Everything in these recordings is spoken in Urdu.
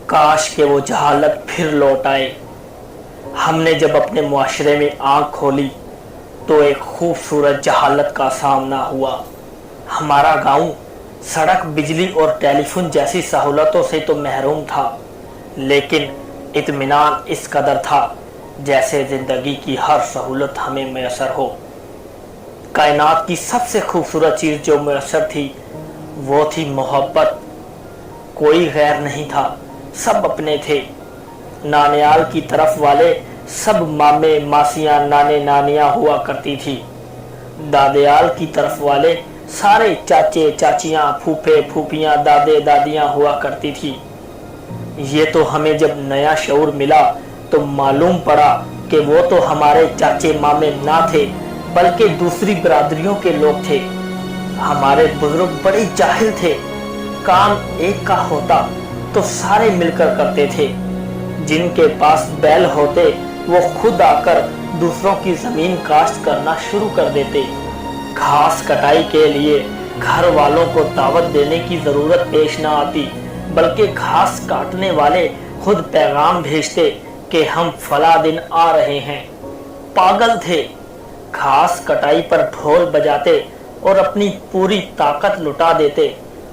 کاش کہ وہ جہالت پھر لوٹ آئے۔ ہم نے جب اپنے معاشرے میں آنکھ کھولی تو ایک خوبصورت جہالت کا سامنا ہوا۔ ہمارا گاؤں سڑک، بجلی اور ٹیلی فون جیسی سہولتوں سے تو محروم تھا، لیکن اطمینان اس قدر تھا جیسے زندگی کی ہر سہولت ہمیں میسر ہو۔ کائنات کی سب سے خوبصورت چیز جو میسر تھی وہ تھی محبت۔ کوئی غیر نہیں تھا، سب اپنے تھے۔ نانیال کی طرف والے سب مامے ماسیاں نانے نانیاں ہوا کرتی تھی۔ دادیال کی طرف والے سارے چاچے چاچیاں پھوپھے پھوپھیاں دادے دادیاں ہوا کرتی تھی۔ یہ تو ہمیں جب نیا شعور ملا تو معلوم پڑا کہ وہ تو ہمارے چاچے مامے نہ تھے بلکہ دوسری برادریوں کے لوگ تھے۔ ہمارے بزرگ بڑے جاہل تھے، کام ایک کا ہوتا تو سارے مل کر کرتے تھے۔ جن کے پاس بیل ہوتے وہ خود آ کر دوسروں کی زمین کاشت کرنا شروع کر دیتے۔ گھاس کٹائی کے لیے گھر والوں کو دعوت دینے کی ضرورت پیش نہ آتی، بلکہ گھاس کاٹنے والے خود پیغام بھیجتے کہ ہم فلاں دن آ رہے ہیں۔ پاگل تھے، گھاس کٹائی پر ڈھول بجاتے اور اپنی پوری طاقت لٹا دیتے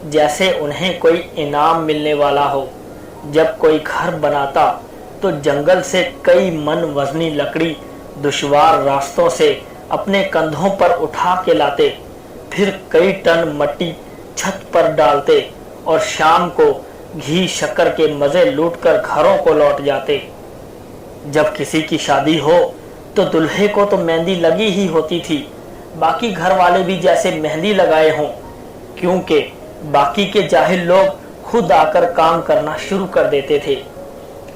جیسے انہیں کوئی انعام ملنے والا ہو۔ جب کوئی گھر بناتا تو جنگل سے کئی من وزنی لکڑی دشوار راستوں سے اپنے کندھوں پر اٹھا کے لاتے، پھر کئی ٹن مٹی چھت پر ڈالتے اور شام کو گھی شکر کے مزے لوٹ کر گھروں کو لوٹ جاتے۔ جب کسی کی شادی ہو تو دلہے کو تو مہندی لگی ہی ہوتی تھی، باقی گھر والے بھی جیسے مہندی لگائے ہوں، کیونکہ باقی کے جاہل لوگ خود آ کر کام کرنا شروع کر دیتے تھے۔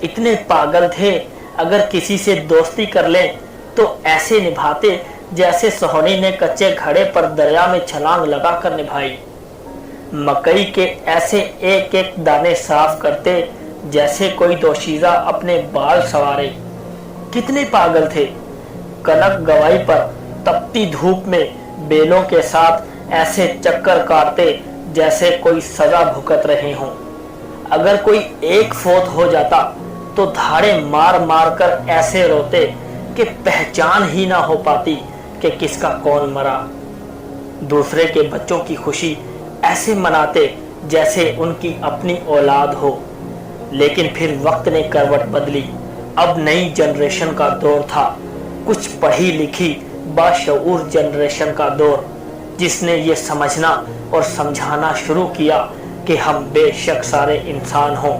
اتنے پاگل تھے، اگر کسی سے دوستی کر لیں تو ایسے نبھاتے جیسے سہونی نے کچے گھڑے پر دریا میں چھلانگ لگا کر نبھائی۔ مکئی کے ایسے ایک ایک دانے صاف کرتے جیسے کوئی دوشیزہ اپنے بال سنوارے۔ کتنے پاگل تھے، کنک گوائی پر تپتی دھوپ میں بیلوں کے ساتھ ایسے چکر کاٹتے جیسے کوئی سزا بھگت رہے ہوں۔ اگر کوئی ایک فوت ہو جاتا تو دھاڑے مار مار کر ایسے روتے کہ پہچان ہی نہ ہو پاتی کہ کس کا کون مرا۔ دوسرے کے بچوں کی خوشی ایسے مناتے جیسے ان کی اپنی اولاد ہو۔ لیکن پھر وقت نے کروٹ بدلی، اب نئی جنریشن کا دور تھا، کچھ پڑھی لکھی باشعور جنریشن کا دور، جس نے یہ سمجھنا اور سمجھانا شروع کیا کہ ہم بے شک سارے انسان ہوں،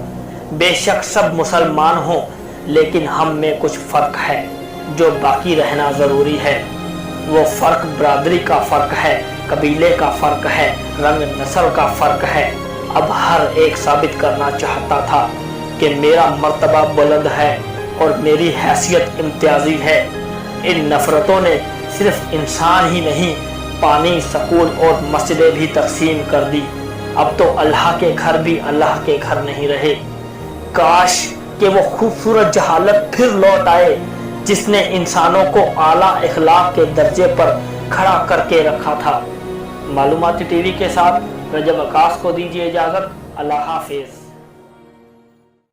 بے شک سب مسلمان ہوں، لیکن ہم میں کچھ فرق ہے جو باقی رہنا ضروری ہے۔ وہ فرق برادری کا فرق ہے، قبیلے کا فرق ہے، رنگ نسل کا فرق ہے۔ اب ہر ایک ثابت کرنا چاہتا تھا کہ میرا مرتبہ بلند ہے اور میری حیثیت امتیازی ہے۔ ان نفرتوں نے صرف انسان ہی نہیں، پانی، سکول اور مسجدیں بھی تقسیم کر دی۔ اب تو اللہ کے گھر بھی اللہ کے گھر نہیں رہے۔ کاش کہ وہ خوبصورت جہالت پھر لوٹ آئے جس نے انسانوں کو اعلیٰ اخلاق کے درجے پر کھڑا کر کے رکھا تھا۔ معلوماتی ٹی وی کے ساتھ رجب عکاس کو دیجیے اجازت۔ اللہ حافظ۔